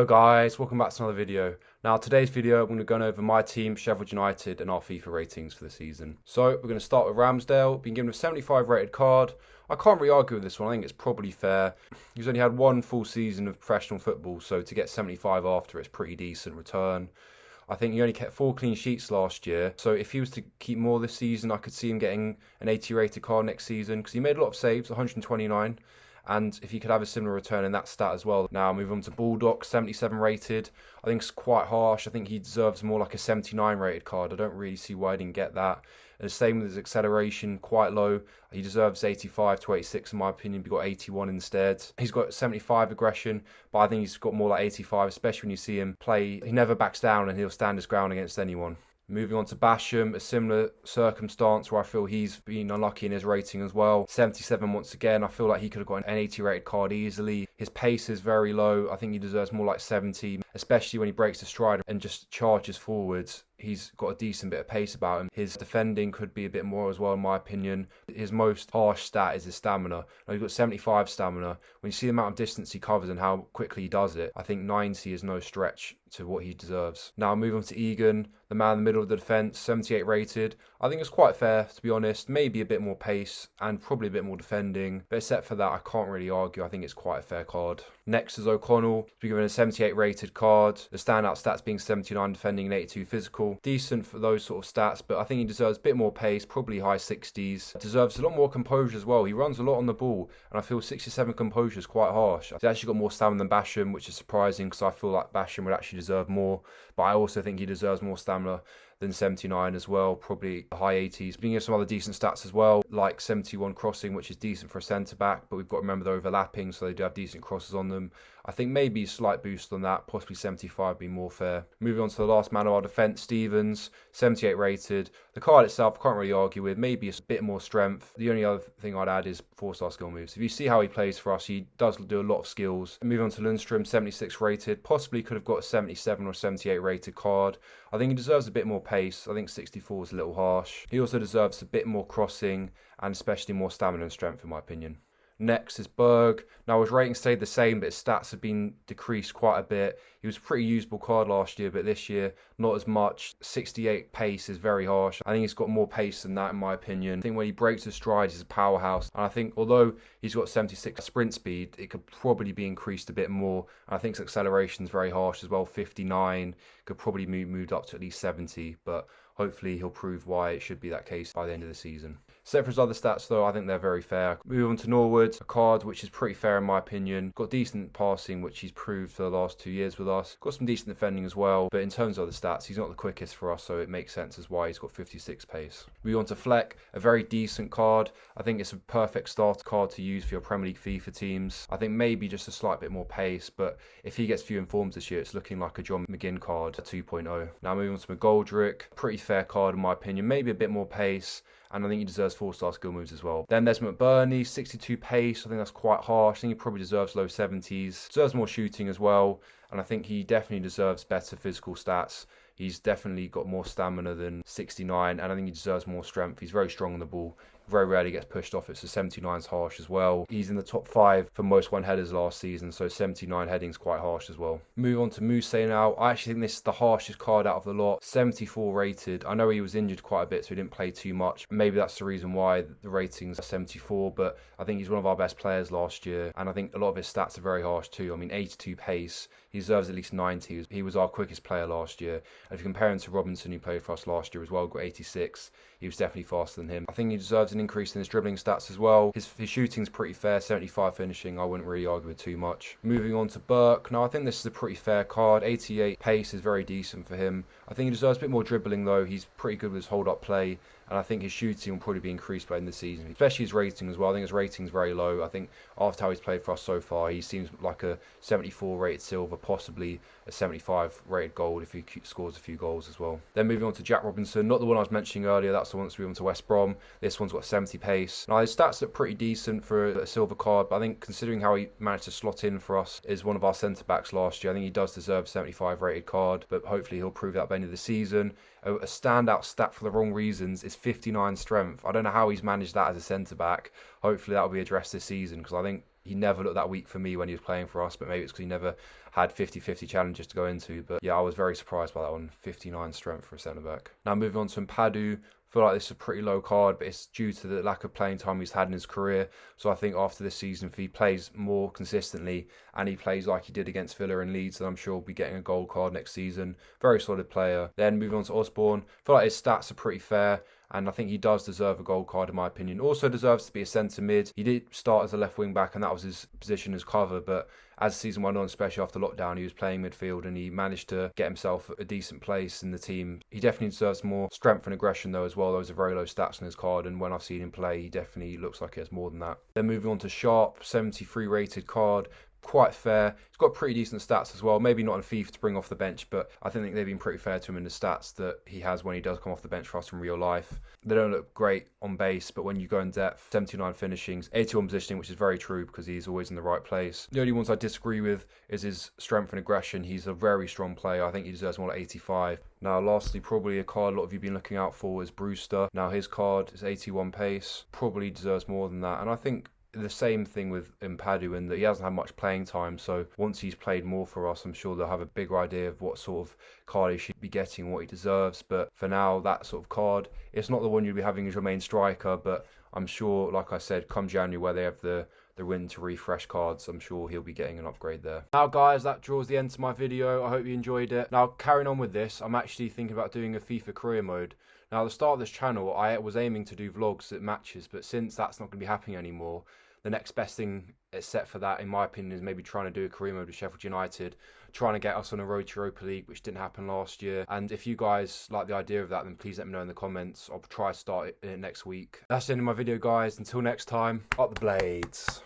Hello guys, welcome back to another video. Now today's video I'm going to go over my team, Sheffield United, and our FIFA ratings for the season. So we're going to start with Ramsdale, being given a 75 rated card. I can't really argue with this one, I think it's probably fair. He's only had one full season of professional football, so to get 75 after it's pretty decent return. I think he only kept 4 clean sheets last year, so if he was to keep more this season, I could see him getting an 80 rated card next season, because he made a lot of saves, 129. And if he could have a similar return in that stat as well. Now move on to Bulldog, 77 rated. I think it's quite harsh. I think he deserves more like a 79 rated card. I don't really see why he didn't get that. And the same with his acceleration, quite low. He deserves 85 to 86 in my opinion, but he got 81 instead. He's got 75 aggression, but I think he's got more like 85, especially when you see him play. He never backs down and he'll stand his ground against anyone. Moving on to Basham, a similar circumstance where I feel he's been unlucky in his rating as well. 77 once again, I feel like he could have got an 80 rated card easily. His pace is very low, I think he deserves more like 70, especially when he breaks the stride and just charges forwards. He's got a decent bit of pace about him. His defending could be a bit more as well in my opinion. His most harsh stat is his stamina. Now he's got 75 stamina. When you see the amount of distance he covers and how quickly he does it, I think 90 is no stretch to what he deserves. Now moving on to Eagan, the man in the middle of the defence, 78 rated. I think it's quite fair to be honest. Maybe a bit more pace and probably a bit more defending. But except for that, I can't really argue. I think it's quite a fair card. Next is O'Connell. He's been given a 78 rated card. The standout stats being 79 defending and 82 physical. Decent for those sort of stats, but I think he deserves a bit more pace, probably high 60s. Deserves a lot more composure as well. He runs a lot on the ball, and I feel 67 composure is quite harsh. He's actually got more stamina than Basham, which is surprising because I feel like Basham would actually deserve more, but I also think he deserves more stamina than 79 as well, probably high 80s. But you have some other decent stats as well, like 71 crossing, which is decent for a centre-back, but we've got to remember they're overlapping, so they do have decent crosses on them. I think maybe a slight boost on that, possibly 75 would be more fair. Moving on to the last man of our defence, Stevens, 78 rated. The card itself, can't really argue with, maybe a bit more strength. The only other thing I'd add is 4-star skill moves. If you see how he plays for us, he does do a lot of skills. Moving on to Lundstrom, 76 rated. Possibly could have got a 77 or 78 rated card. I think he deserves a bit more pace. I think 64 is a little harsh. He also deserves a bit more crossing and especially more stamina and strength in my opinion. Next is Berg. Now his rating stayed the same, but his stats have been decreased quite a bit. He was a pretty usable card last year, but this year not as much. 68 pace is very harsh. I think he's got more pace than that in my opinion. I think when he breaks the stride, he's a powerhouse. And I think although he's got 76 sprint speed, it could probably be increased a bit more. And I think his acceleration is very harsh as well. 59 could probably be moved up to at least 70, but hopefully he'll prove why it should be that case by the end of the season. Except for his other stats though, I think they're very fair. Move on to Norwood, a card which is pretty fair in my opinion. Got decent passing, which he's proved for the last 2 years with us. Got some decent defending as well, but in terms of the stats, he's not the quickest for us, so it makes sense as why he's got 56 pace. Move on to Fleck, a very decent card. I think it's a perfect start card to use for your Premier League FIFA teams. I think maybe just a slight bit more pace, but if he gets few informs this year, it's looking like a John McGinn card 2.0. Now moving on to McGoldrick, pretty fair card in my opinion. Maybe a bit more pace, and I think he deserves 4-star skill moves as well. Then there's Mcburney, 62 pace. I think that's quite harsh. I think he probably deserves low 70s. Deserves more shooting as well, and I think he definitely deserves better physical stats. He's definitely got more stamina than 69, and I think he deserves more strength. He's very strong on the ball. Very rarely gets pushed off it, so 79 is harsh as well. He's in the top 5 for most one-headers last season, so 79 heading is quite harsh as well. Move on to Muse now. I actually think this is the harshest card out of the lot. 74 rated. I know he was injured quite a bit, so he didn't play too much. Maybe that's the reason why the ratings are 74, but I think he's one of our best players last year, and I think a lot of his stats are very harsh too. I mean, 82 pace. He deserves at least 90. He was our quickest player last year. And if you compare him to Robinson, who played for us last year as well, got 86. He was definitely faster than him. I think he deserves an increase in his dribbling stats as well. His shooting's pretty fair, 75 finishing. I wouldn't really argue with too much. Moving on to Burke. Now, I think this is a pretty fair card. 88 pace is very decent for him. I think he deserves a bit more dribbling though. He's pretty good with his hold-up play. And I think his shooting will probably be increased by the end of the season, especially his rating as well. I think his rating's very low. I think after how he's played for us so far, he seems like a 74 rated silver, possibly a 75 rated gold if he scores a few goals as well. Then moving on to Jack Robinson, not the one I was mentioning earlier, that's the one that's moving on to West Brom. This one's got 70 pace. Now his stats look pretty decent for a silver card, but I think considering how he managed to slot in for us as one of our centre-backs last year, I think he does deserve a 75 rated card, but hopefully he'll prove that by the end of the season. A standout stat for the wrong reasons is 59 strength. I don't know how he's managed that as a centre-back. Hopefully that will be addressed this season, because I think he never looked that weak for me when he was playing for us, but maybe it's because he never had 50-50 challenges to go into. But yeah, I was very surprised by that one. 59 strength for a centre-back. Now moving on to Padu. I feel like this is a pretty low card, but it's due to the lack of playing time he's had in his career. So I think after this season, if he plays more consistently and he plays like he did against Villa and Leeds, then I'm sure he'll be getting a gold card next season. Very solid player. Then moving on to Osborne. I feel like his stats are pretty fair, and I think he does deserve a gold card in my opinion. Also deserves to be a centre mid. He did start as a left wing back, and that was his position as cover, but as the season went on, especially after lockdown, he was playing midfield and he managed to get himself a decent place in the team. He definitely deserves more strength and aggression though as well. Those are very low stats on his card, and when I've seen him play, he definitely looks like he has more than that. Then moving on to Sharp, 73 rated card. Quite fair. He's got pretty decent stats as well. Maybe not in FIFA to bring off the bench, but I think they've been pretty fair to him in the stats that he has when he does come off the bench for us in real life. They don't look great on base, but when you go in depth, 79 finishings, 81 positioning, which is very true because he's always in the right place. The only ones I disagree with is his strength and aggression. He's a very strong player. I think he deserves more like 85. Now, lastly, probably a card a lot of you have been looking out for is Brewster. Now, his card is 81 pace. Probably deserves more than that. And I think the same thing with Padu in that he hasn't had much playing time, so once he's played more for us, I'm sure they'll have a bigger idea of what sort of card he should be getting, what he deserves. But for now, that sort of card, it's not the one you'll be having as your main striker, but I'm sure, like I said, come January where they have the win to refresh cards, I'm sure he'll be getting an upgrade there. Now guys, that draws the end to my video. I hope you enjoyed it. Now carrying on with this, I'm actually thinking about doing a FIFA career mode. Now at the start of this channel, I was aiming to do vlogs at matches, but since that's not going to be happening anymore, the next best thing set for that, in my opinion, is maybe trying to do a career mode with Sheffield United, trying to get us on a road to Europa League, which didn't happen last year. And if you guys like the idea of that, then please let me know in the comments. I'll try to start it next week. That's the end of my video, guys. Until next time, up the blades.